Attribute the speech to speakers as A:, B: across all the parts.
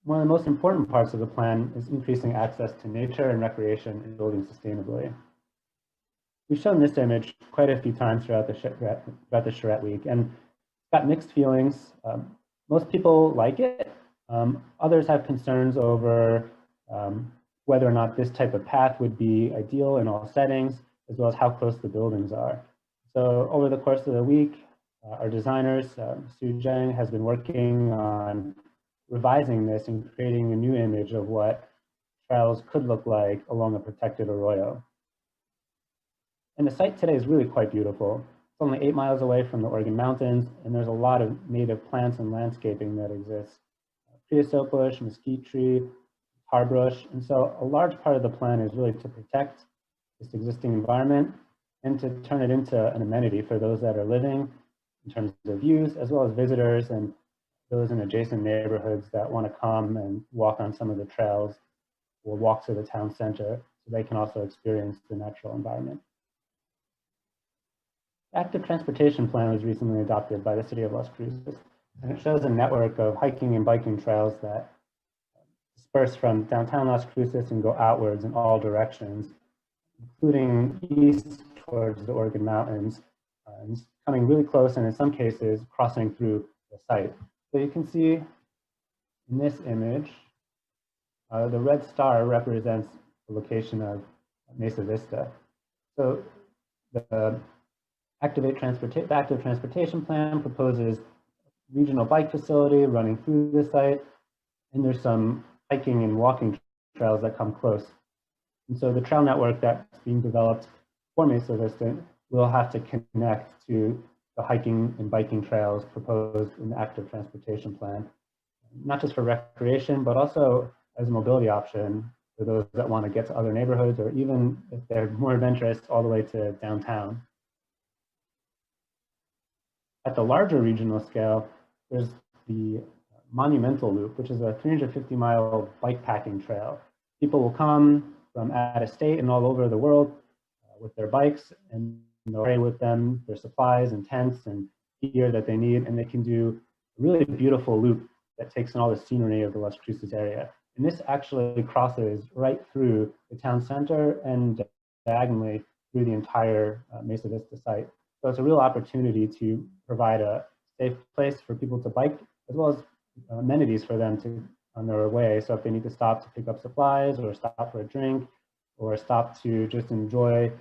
A: one of the most important parts of the plan is increasing access to nature and recreation and building sustainably. We've shown this image quite a few times throughout the Charrette week, and it's got mixed feelings. Most people like it. Others have concerns over whether or not this type of path would be ideal in all settings, as well as how close the buildings are. So over the course of the week, our designers, Sue Zhang, has been working on revising this and creating a new image of what trails could look like along a protected arroyo. And the site today is really quite beautiful. It's only 8 miles away from the Oregon Mountains, and there's a lot of native plants and landscaping that exists. Creosote bush, mesquite tree, tar brush, and so a large part of the plan is really to protect this existing environment and to turn it into an amenity for those that are living in terms of use, as well as visitors and those in adjacent neighborhoods that want to come and walk on some of the trails or walk to the town center so they can also experience the natural environment. The active transportation plan was recently adopted by the city of Las Cruces, and it shows a network of hiking and biking trails that disperse from downtown Las Cruces and go outwards in all directions, including east towards the Oregon Mountains, and coming really close, and in some cases crossing through the site. So you can see in this image, the red star represents the location of Mesa Vista. So the active transportation plan proposes a regional bike facility running through the site, and there's some hiking and walking trails that come close. And so the trail network that's being developed for Mesa Vista will have to connect to the hiking and biking trails proposed in the active transportation plan, not just for recreation, but also as a mobility option for those that want to get to other neighborhoods, or even if they're more adventurous, all the way to downtown. At the larger regional scale, there's the Monumental Loop, which is a 350-mile bikepacking trail. People will come from out of state and all over the world with their bikes, and they'll carry with them their supplies and tents and gear that they need, and they can do a really beautiful loop that takes in all the scenery of the Las Cruces area. And this actually crosses right through the town center and diagonally through the entire Mesa Vista site. So it's a real opportunity to provide a safe place for people to bike, as well as amenities for them to on their way. So if they need to stop to pick up supplies, or stop for a drink, or stop to just enjoy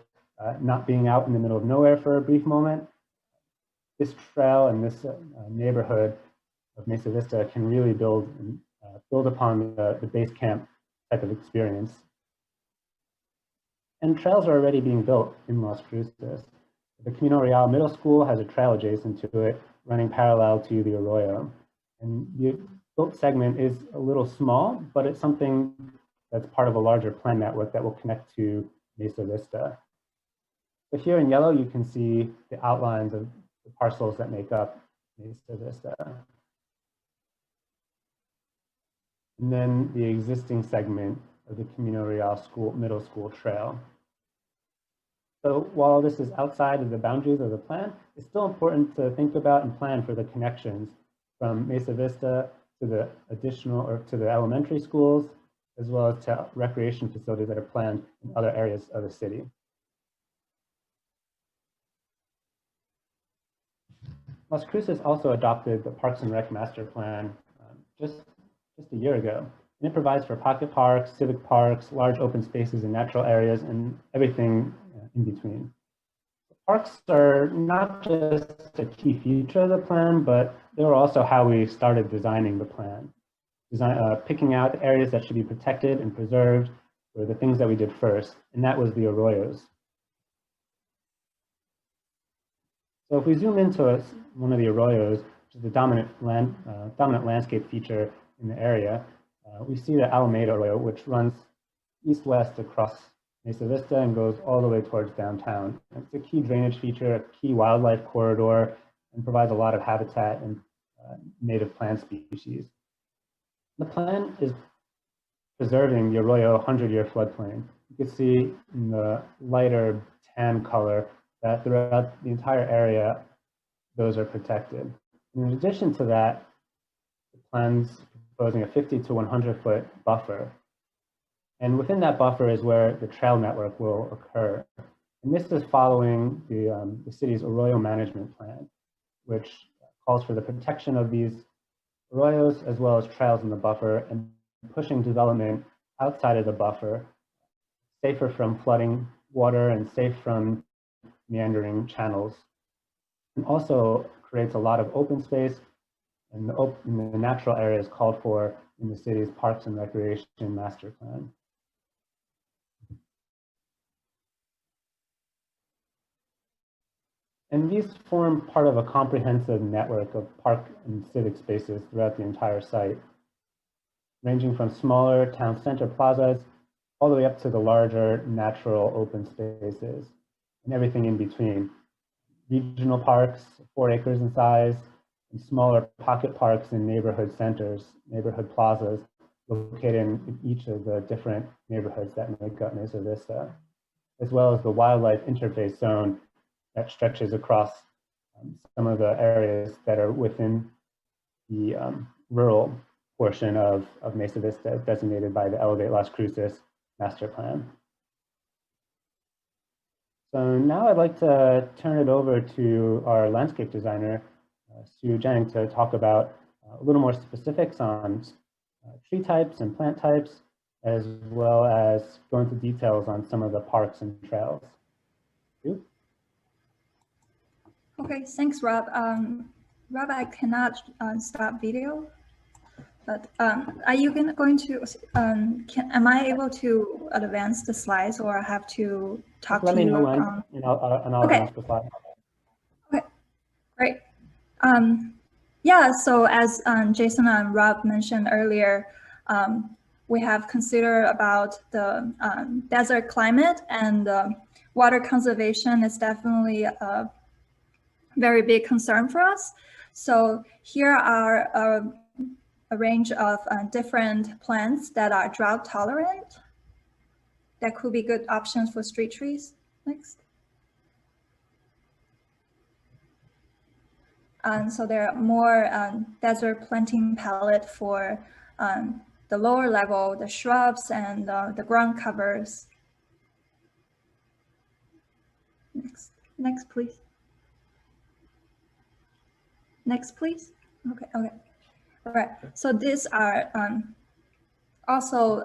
A: not being out in the middle of nowhere for a brief moment, this trail and this neighborhood of Mesa Vista can really build upon the base camp type of experience. And trails are already being built in Las Cruces. The Camino Real Middle School has a trail adjacent to it, running parallel to the arroyo. And the built segment is a little small, but it's something that's part of a larger plan network that will connect to Mesa Vista. So here in yellow, you can see the outlines of the parcels that make up Mesa Vista. And then the existing segment of the Camino Real Middle School Trail. So while this is outside of the boundaries of the plan, it's still important to think about and plan for the connections from Mesa Vista to the to the elementary schools, as well as to recreation facilities that are planned in other areas of the city. Las Cruces also adopted the Parks and Rec Master Plan just a year ago. And it provides for pocket parks, civic parks, large open spaces and natural areas, and everything in between. Parks are not just a key feature of the plan, but they were also how we started designing the plan. Picking out the areas that should be protected and preserved were the things that we did first, and that was the arroyos. So if we zoom into one of the arroyos, which is the dominant landscape feature in the area, we see the Alameda Rail, which runs east-west across Mesa Vista and goes all the way towards downtown. It's a key drainage feature, a key wildlife corridor, and provides a lot of habitat and native plant species. The plan is preserving the Arroyo 100-year floodplain. You can see in the lighter tan color that throughout the entire area, those are protected. And in addition to that, the plan's proposing a 50 to 100-foot buffer. And within that buffer is where the trail network will occur. And this is following the city's arroyo management plan, which calls for the protection of these arroyos as well as trails in the buffer and pushing development outside of the buffer, safer from flooding water and safe from meandering channels. And also creates a lot of open space and the natural areas called for in the city's Parks and Recreation Master Plan. And these form part of a comprehensive network of park and civic spaces throughout the entire site, ranging from smaller town center plazas all the way up to the larger natural open spaces and everything in between. Regional parks, 4 acres in size, and smaller pocket parks in neighborhood centers, neighborhood plazas, located in each of the different neighborhoods that make up Mesa Vista, as well as the wildlife interface zone that stretches across some of the areas that are within the rural portion of Mesa Vista designated by the Elevate Las Cruces master plan. So now I'd like to turn it over to our landscape designer, Sue Zhang, to talk about a little more specifics on tree types and plant types, as well as go into details on some of the parks and trails. Sue?
B: Okay, thanks, Rob. Rob, I cannot stop video, but are you going to, am I able to advance the slides or I have to talk to you?
A: Let me know when, and I'll
B: okay.
A: advance the slide.
B: Okay, great. Yeah, so as Jason and Rob mentioned earlier, we have considered about the desert climate, and water conservation is definitely a very big concern for us. So here are a range of different plants that are drought tolerant that could be good options for street trees. Next. So there are more desert planting palette for the lower level, the shrubs and the ground covers. Next, please. Next, please. Okay. All right. So these are also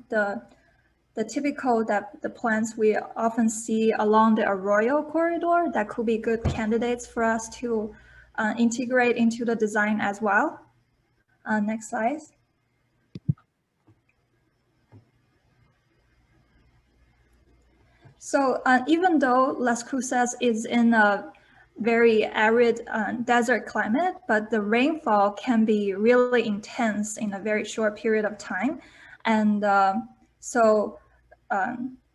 B: the typical the plants we often see along the arroyo corridor that could be good candidates for us to integrate into the design as well. Next slide. So even though Las Cruces is in a very arid desert climate, but the rainfall can be really intense in a very short period of time. And so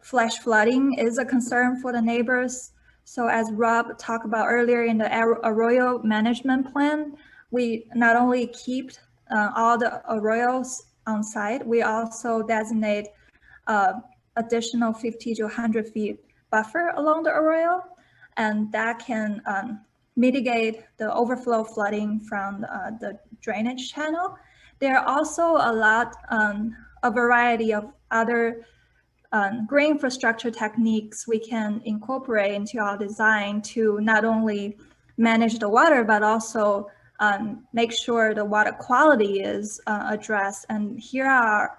B: flash flooding is a concern for the neighbors. So as Rob talked about earlier in the arroyo management plan, we not only keep all the arroyos on site, we also designate additional 50 to 100 feet buffer along the arroyo, and that can mitigate the overflow flooding from the drainage channel. There are also a variety of other green infrastructure techniques we can incorporate into our design to not only manage the water, but also make sure the water quality is addressed. And here are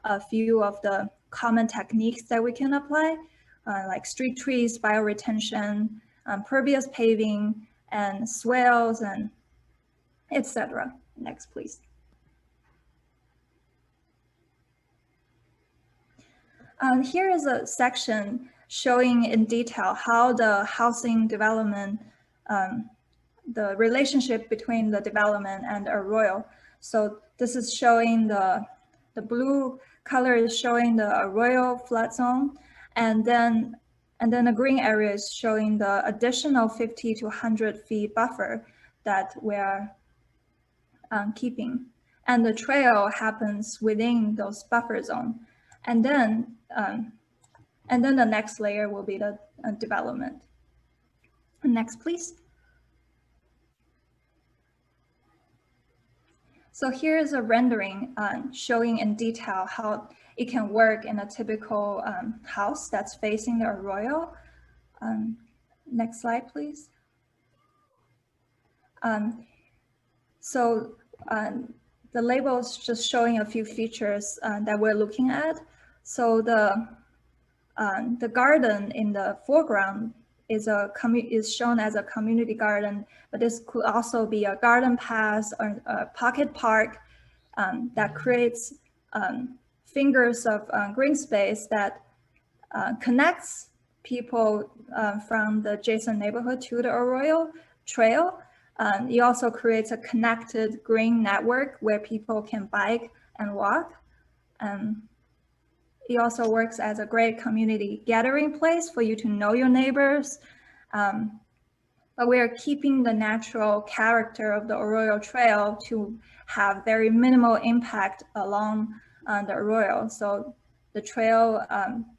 B: a few of the common techniques that we can apply, like street trees, bioretention, pervious paving, and swales, and etc. Next, please. Here is a section showing in detail how the housing development, the relationship between the development and arroyo. So this is showing the blue color is showing the arroyo flood zone, and then the green area is showing the additional 50 to 100 feet buffer that we're keeping. And the trail happens within those buffer zone. And then the next layer will be the development. Next, please. So here is a rendering showing in detail how it can work in a typical house that's facing the arroyo. Next slide, please. So the label is just showing a few features that we're looking at. So the garden in the foreground is shown as a community garden, but this could also be a garden path or a pocket park that creates fingers of green space that connects people from the adjacent neighborhood to the Arroyo Trail. It also creates a connected green network where people can bike and walk. It also works as a great community gathering place for you to know your neighbors. But we are keeping the natural character of the Arroyo Trail to have very minimal impact along the Arroyo. So the trail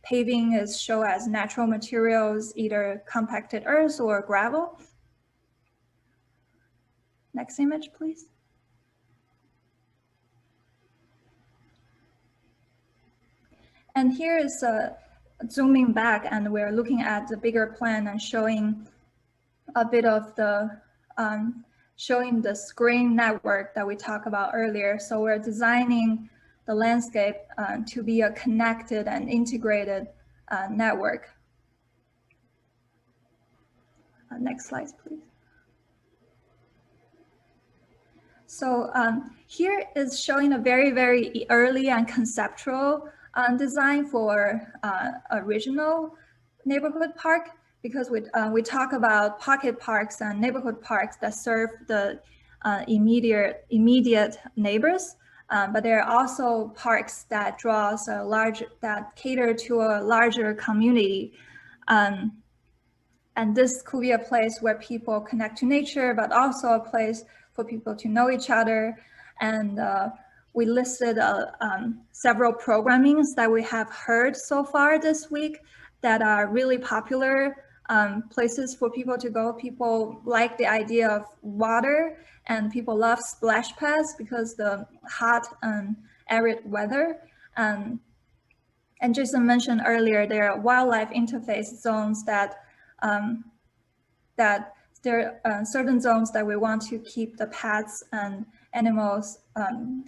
B: paving is shown as natural materials, either compacted earth or gravel. Next image, please. And here is zooming back, and we're looking at the bigger plan and showing a bit of the showing the screen network that we talked about earlier. So we're designing the landscape to be a connected and integrated network. Next slide, please. So here is showing a very, very early and conceptual design for original neighborhood park, because we talk about pocket parks and neighborhood parks that serve the immediate neighbors, but there are also parks that that cater to a larger community. And this could be a place where people connect to nature, but also a place for people to know each other. And we listed several programmings that we have heard so far this week that are really popular places for people to go. People like the idea of water, and people love splash pads because the hot and arid weather. And Jason mentioned earlier, there are wildlife interface zones that there are certain zones that we want to keep the pets and animals,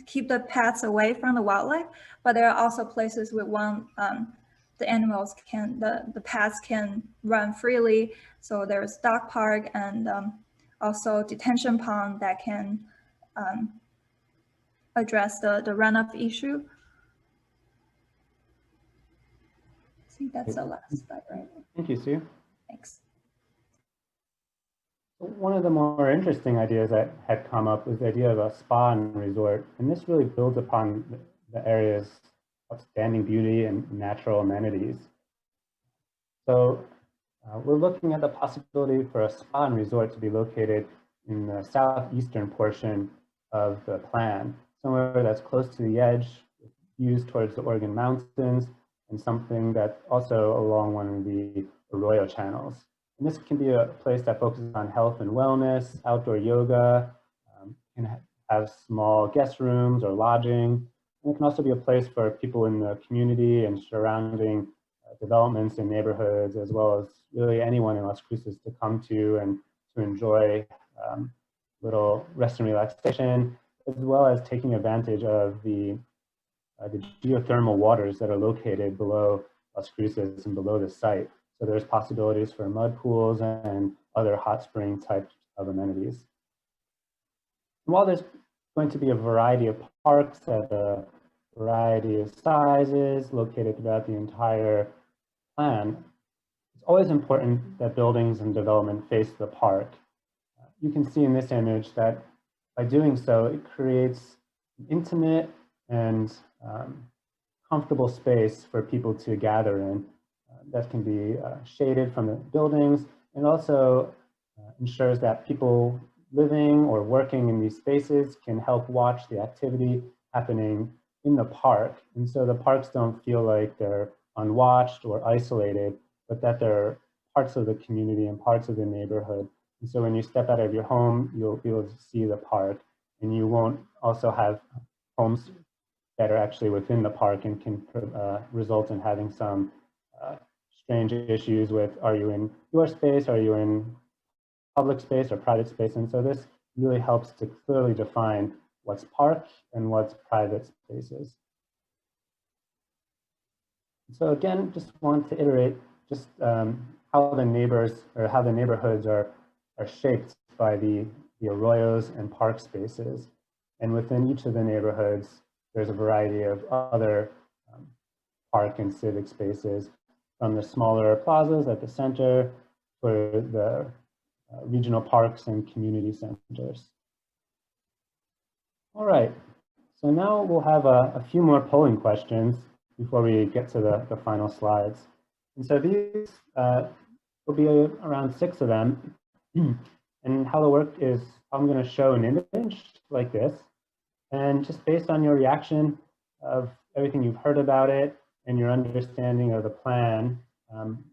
B: keep the pets away from the wildlife, but there are also places we want the animals the pets can run freely. So there's dog park and also detention pond that can address the runoff issue. I think that's the last slide, right?
A: Thank you, Sue.
B: Thanks.
A: One of the more interesting ideas that had come up was the idea of a spa and resort, and this really builds upon the area's outstanding beauty and natural amenities. So we're looking at the possibility for a spa and resort to be located in the southeastern portion of the plan, somewhere that's close to the edge, views towards the Oregon Mountains, and something that's also along one of the Arroyo channels. And this can be a place that focuses on health and wellness, outdoor yoga, can have small guest rooms or lodging. And it can also be a place for people in the community and surrounding developments and neighborhoods, as well as really anyone in Las Cruces to come to and to enjoy little rest and relaxation, as well as taking advantage of the geothermal waters that are located below Las Cruces and below the site. So there's possibilities for mud pools and other hot spring types of amenities. And while there's going to be a variety of parks at a variety of sizes located throughout the entire plan, it's always important that buildings and development face the park. You can see in this image that by doing so, it creates an intimate and comfortable space for people to gather in. That can be shaded from the buildings, and also ensures that people living or working in these spaces can help watch the activity happening in the park. And so the parks don't feel like they're unwatched or isolated, but that they're parts of the community and parts of the neighborhood. And so when you step out of your home, you'll be able to see the park and you won't also have homes that are actually within the park and can result in having some strange issues with, are you in your space, are you in public space or private space? And so this really helps to clearly define what's park and what's private spaces. So again, just want to iterate just how the neighbors or how the neighborhoods are shaped by the arroyos and park spaces. And within each of the neighborhoods, there's a variety of other park and civic spaces, from the smaller plazas at the center for the regional parks and community centers. All right, so now we'll have a few more polling questions before we get to the final slides. And so these will be around 6 of them. And how it'll work is I'm going to show an image like this. And just based on your reaction of everything you've heard about it and your understanding of the plan,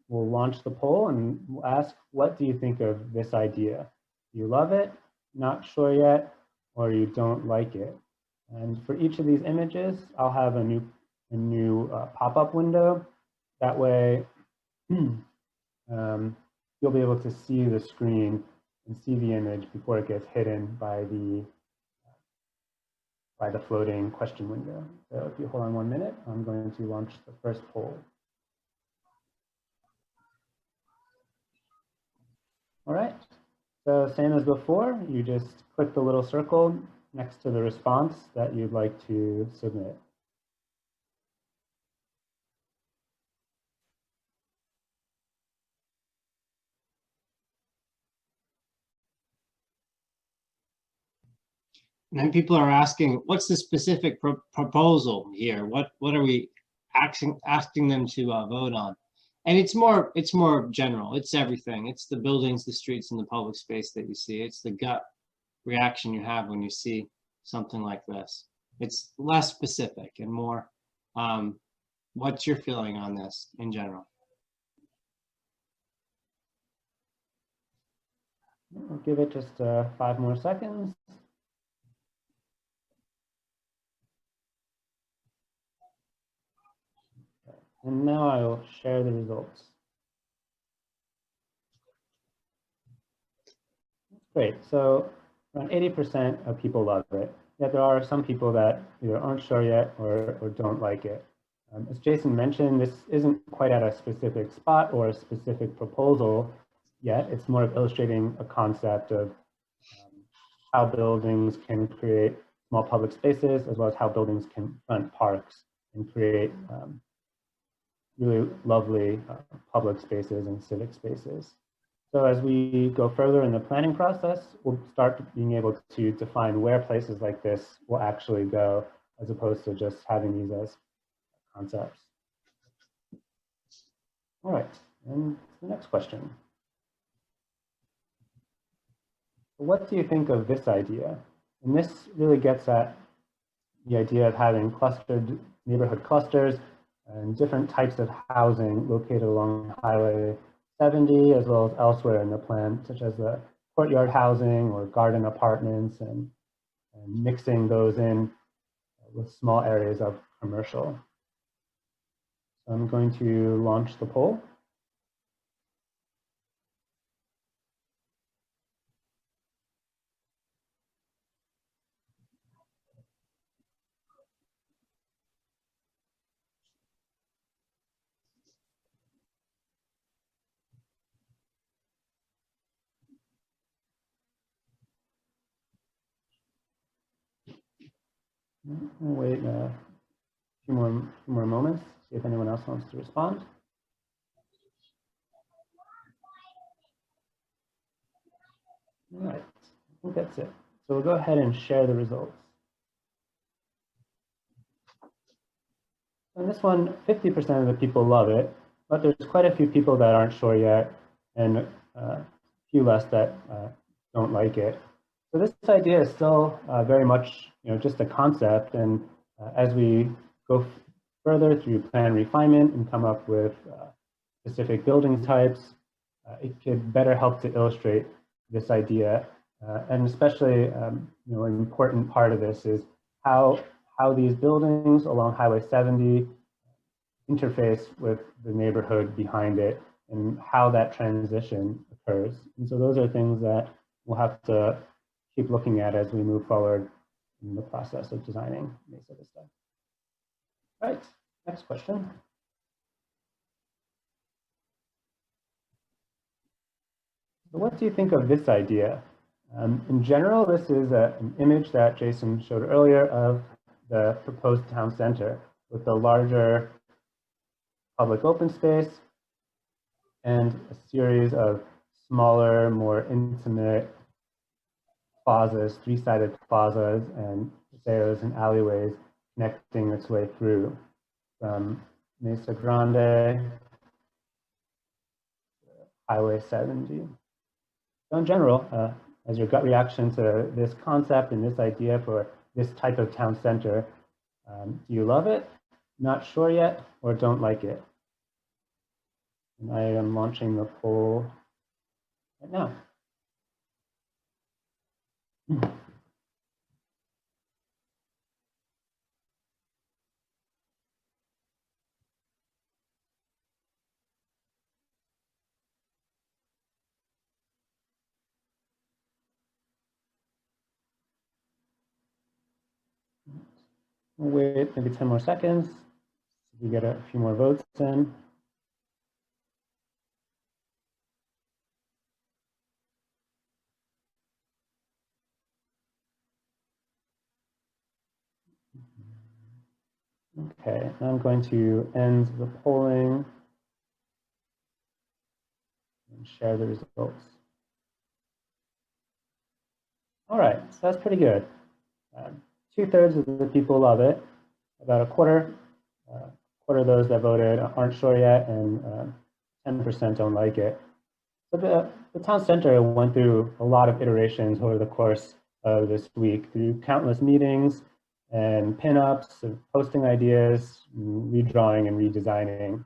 A: we'll launch the poll and we'll ask, what do you think of this idea? Do you love it, not sure yet, or you don't like it? And for each of these images, I'll have a new pop-up window. That way, you'll be able to see the screen and see the image before it gets hidden by the floating question window. So if you hold on 1 minute, I'm going to launch the first poll. All right, so same as before, you just click the little circle next to the response that you'd like to submit.
C: And then people are asking, what's the specific proposal here? What are we asking them to vote on? And it's more general. It's everything. It's the buildings, the streets, and the public space that you see. It's the gut reaction you have when you see something like this. It's less specific and more, what's your feeling on this in general?
A: I'll give it just 5 more seconds. And now I will share the results. Great, so around 80% of people love it. Yet there are some people that either aren't sure yet or don't like it. As Jason mentioned, this isn't quite at a specific spot or a specific proposal yet. It's more of illustrating a concept of how buildings can create small public spaces, as well as how buildings can front parks and create really lovely public spaces and civic spaces. So as we go further in the planning process, we'll start being able to define where places like this will actually go, as opposed to just having these as concepts. All right, and the next question. What do you think of this idea? And this really gets at the idea of having clustered neighborhood clusters and different types of housing located along Highway 70, as well as elsewhere in the plan, such as the courtyard housing or garden apartments, and mixing those in with small areas of commercial. So I'm going to launch the poll. We'll wait a few more moments, see if anyone else wants to respond. All right, I think that's it. So we'll go ahead and share the results. On this one, 50% of the people love it, but there's quite a few people that aren't sure yet, and a few less that don't like it. So this idea is still very much, just a concept, and as we go further through plan refinement and come up with specific building types, it could better help to illustrate this idea And especially, an important part of this is how these buildings along Highway 70 interface with the neighborhood behind it and how that transition occurs. And so those are things that we'll have to keep looking at as we move forward in the process of designing Mesa Vista. All right, next question. So what do you think of this idea? In general, this is an image that Jason showed earlier of the proposed town center with the larger public open space and a series of smaller, more intimate plazas, three-sided plazas and paseos and alleyways connecting its way through from Mesa Grande to Highway 70. So in general, as your gut reaction to this concept and this idea for this type of town center, do you love it, not sure yet, or don't like it? And I am launching the poll right now. We'll wait maybe 10 more seconds. We get a few more votes in. Okay, I'm going to end the polling and share the results. All right, so that's pretty good. 2/3 of the people love it. About a quarter of those that voted aren't sure yet, and 10% don't like it. So the town center went through a lot of iterations over the course of this week, through countless meetings and pinups, and posting ideas, redrawing and redesigning.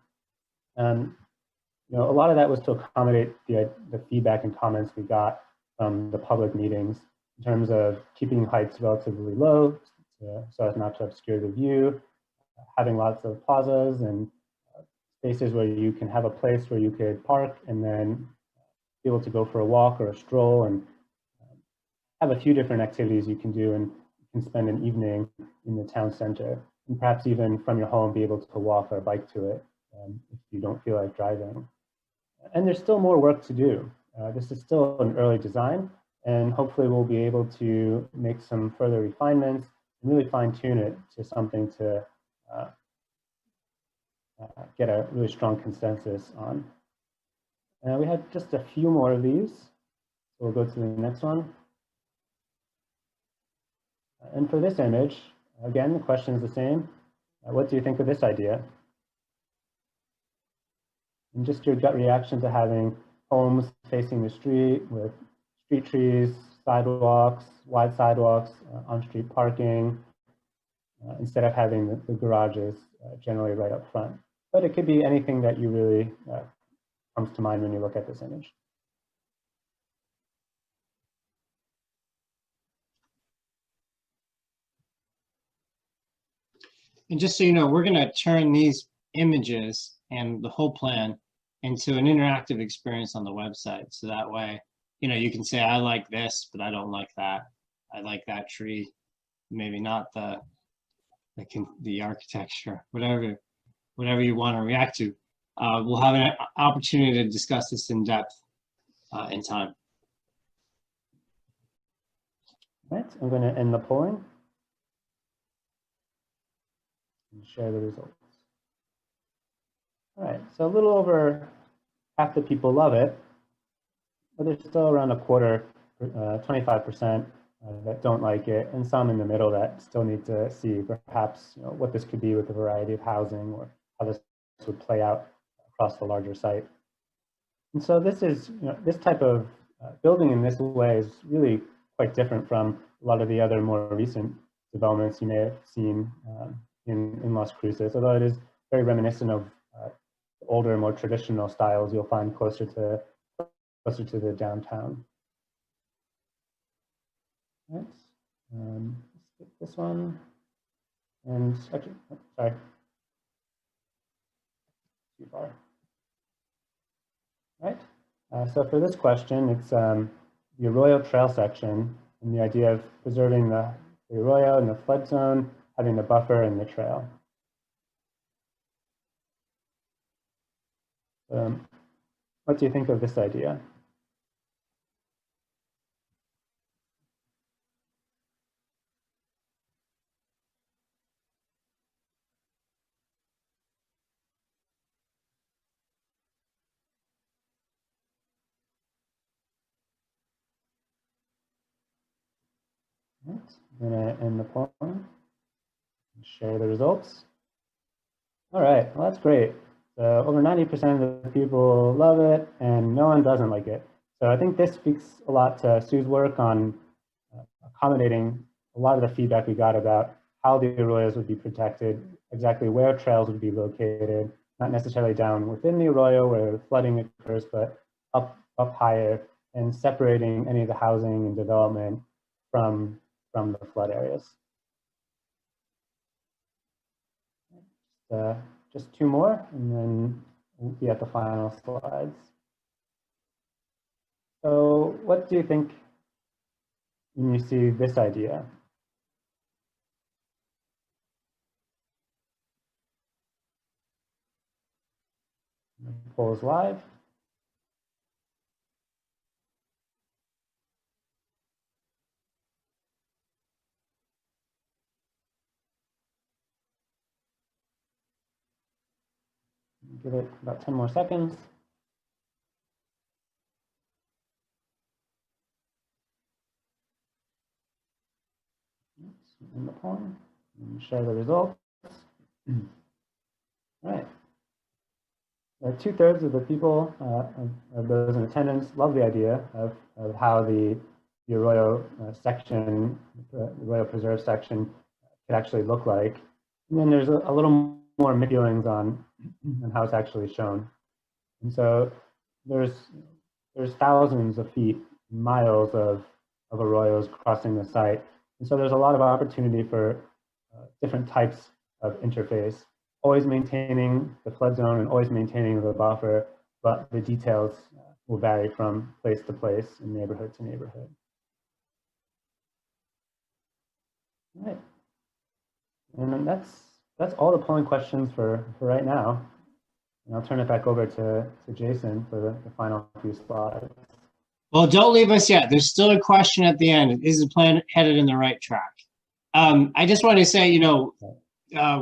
A: A lot of that was to accommodate the feedback and comments we got from the public meetings in terms of keeping heights relatively low so as not to obscure the view, having lots of plazas and spaces where you can have a place where you could park and then be able to go for a walk or a stroll and have a few different activities you can do, and you can spend an evening in the town center, and perhaps even from your home be able to walk or bike to it if you don't feel like driving. And there's still more work to do. This is still an early design, and hopefully we'll be able to make some further refinements and really fine tune it to something to get a really strong consensus on. We had just a few more of these, so we'll go to the next one. And for this image, again, the question is the same. What do you think of this idea? And just your gut reaction to having homes facing the street with street trees, sidewalks, wide sidewalks, on-street parking, instead of having the garages generally right up front. But it could be anything that you really comes to mind when you look at this image.
C: And just so you know, we're going to turn these images and the whole plan into an interactive experience on the website. So that way, you can say, I like this, but I don't like that. I like that tree, maybe not the architecture, whatever you want to react to. We'll have an opportunity to discuss this in depth in time.
A: All right, I'm going to end the polling and share the results. All right, so a little over half the people love it, but there's still around a quarter, 25% that don't like it, and some in the middle that still need to see perhaps what this could be with a variety of housing or how this would play out across the larger site. And so this is, this type of building in this way is really quite different from a lot of the other more recent developments you may have seen in Las Cruces, although it is very reminiscent of older, more traditional styles you'll find closer to the downtown. Right. Skip this one. And actually, sorry, too far. Right. So for this question, it's the arroyo trail section and the idea of preserving the arroyo and the flood zone, having the buffer and the trail. What do you think of this idea? Right. I'm going to end the poem and share the results. All right, well, that's great. So over 90% of the people love it and no one doesn't like it. So I think this speaks a lot to Sue's work on accommodating a lot of the feedback we got about how the arroyos would be protected, exactly where trails would be located, not necessarily down within the arroyo where flooding occurs, but up higher, and separating any of the housing and development from the flood areas. Just two more, and then we'll be at the final slides. So what do you think when you see this idea? The poll is live. Give it about 10 more seconds. In the poem and share the results. All right. 2/3 of the people, of those in attendance, love the idea of how the arroyo section, the arroyo preserve section, could actually look like. And then there's a little more mixed feelings on how it's actually shown. And so there's thousands of feet, miles of arroyos crossing the site. And so there's a lot of opportunity for different types of interface, always maintaining the flood zone and always maintaining the buffer, but the details will vary from place to place and neighborhood to neighborhood. All right. And then that's all the polling questions for right now. And I'll turn it back over to Jason for the final few slides.
C: Well, don't leave us yet. There's still a question at the end. Is the plan headed in the right track? I just want to say, you know,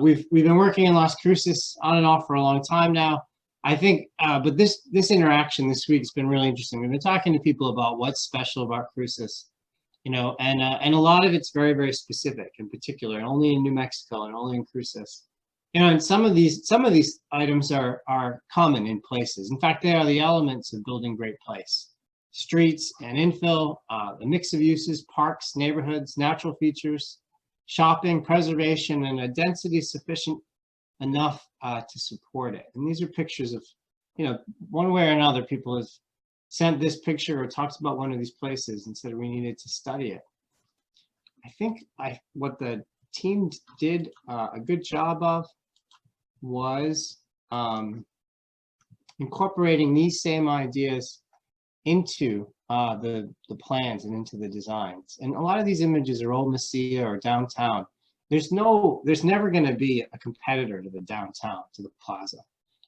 C: we've been working in Las Cruces on and off for a long time now. I think, but this interaction this week has been really interesting. We've been talking to people about what's special about Cruces, you know, and a lot of it's very, very specific in particular, and only in New Mexico and only in Cruces. You know, and some of these items are common in places. In fact, they are the elements of building great place. Streets and infill, the mix of uses, parks, neighborhoods, natural features, shopping, preservation, and a density sufficient enough to support it. And these are pictures of, you know, one way or another, people have sent this picture or talked about one of these places and said we needed to study it. I think what the team did a good job of was incorporating these same ideas into the plans and into the designs. And a lot of these images are old Mesa or downtown. There's never going to be a competitor to the downtown, to the plaza.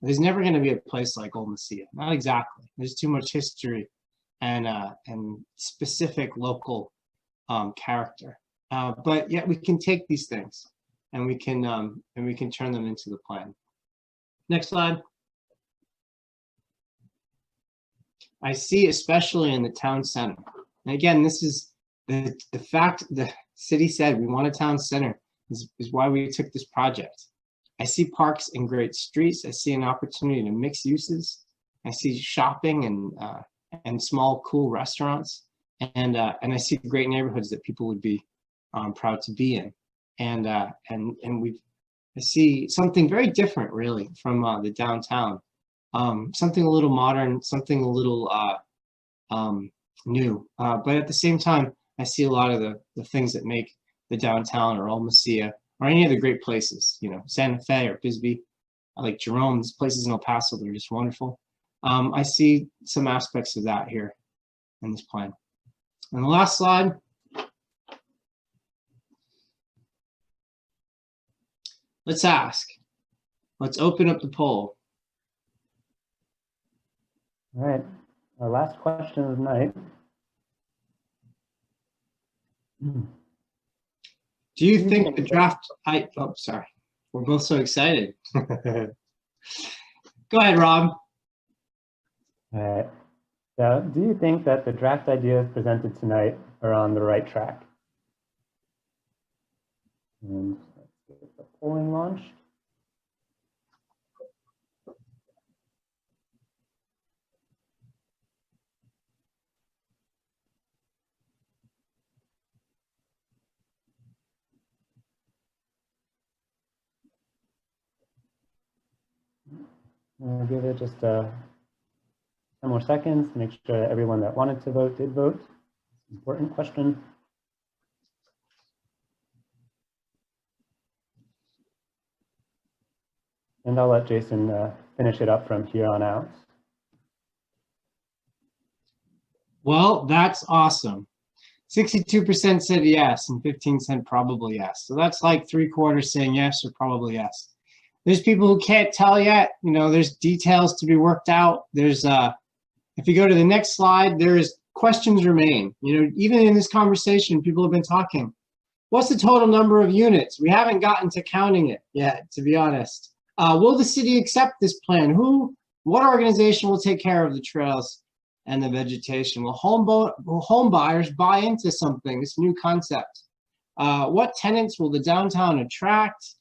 C: There's never going to be a place like old Mesa. Not exactly. There's too much history and specific local character. But yet we can take these things and we can turn them into the plan. Next slide. I see, especially in the town center. And again, this is the fact the city said we want a town center is why we took this project. I see parks and great streets. I see an opportunity to mix uses. I see shopping and small, cool restaurants. And I see great neighborhoods that people would be proud to be in. And I see something very different, really, from the downtown. Something a little modern, something a little new. But at the same time, I see a lot of the things that make the downtown or Old Mesa or any of the great places, you know, Santa Fe or Bisbee, like Jerome's places in El Paso that are just wonderful. I see some aspects of that here in this plan. And the last slide. Let's ask. Let's open up the poll.
A: All right, our last question of the night.
C: Do you think the draft, oh, sorry. We're both so excited. Go ahead, Rob.
A: All right. So do you think that the draft ideas presented tonight are on the right track? And let's get the polling launched. I'll give it just 10 more seconds to make sure that everyone that wanted to vote did vote. Important question. And I'll let Jason finish it up from here on out.
C: Well, that's awesome. 62% said yes and 15 said probably yes. So that's like 3/4 saying yes or probably yes. There's people who can't tell yet. You know, there's details to be worked out. There's, if you go to the next slide, there's questions remain. You know, even in this conversation, people have been talking. What's the total number of units? We haven't gotten to counting it yet, to be honest. Will the city accept this plan? What organization will take care of the trails and the vegetation? Will home buyers buy into something, this new concept? What tenants will the downtown attract?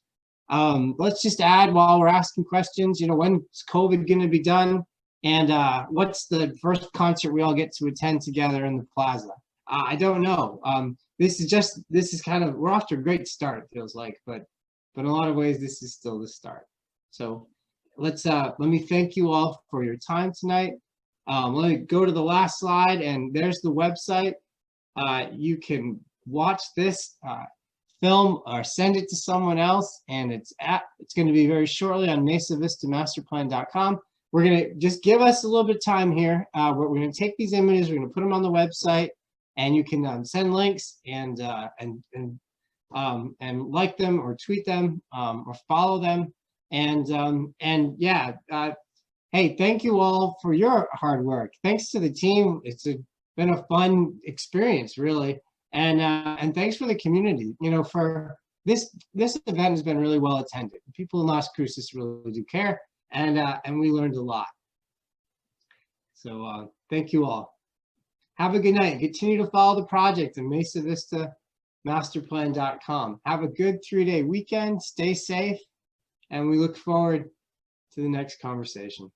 C: Let's just add while we're asking questions, you know, when's COVID going to be done? And what's the first concert we all get to attend together in the plaza? I don't know. This is kind of, we're off to a great start, it feels like, but in a lot of ways, this is still the start. So let me thank you all for your time tonight. Let me go to the last slide, and there's the website. You can watch this film or send it to someone else, and it's going to be very shortly on mesavistamasterplan.com. We're going to just give us a little bit of time here. We're going to take these images, we're going to put them on the website, and you can send links and like them or tweet them or follow them. And yeah, hey, thank you all for your hard work. Thanks to the team. It's been a fun experience, really. And thanks for the community. You know, for this event has been really well attended. People in Las Cruces really do care, and we learned a lot. So thank you all. Have a good night. Continue to follow the project at mesavistamasterplan.com. Have a good 3-day weekend. Stay safe, and we look forward to the next conversation.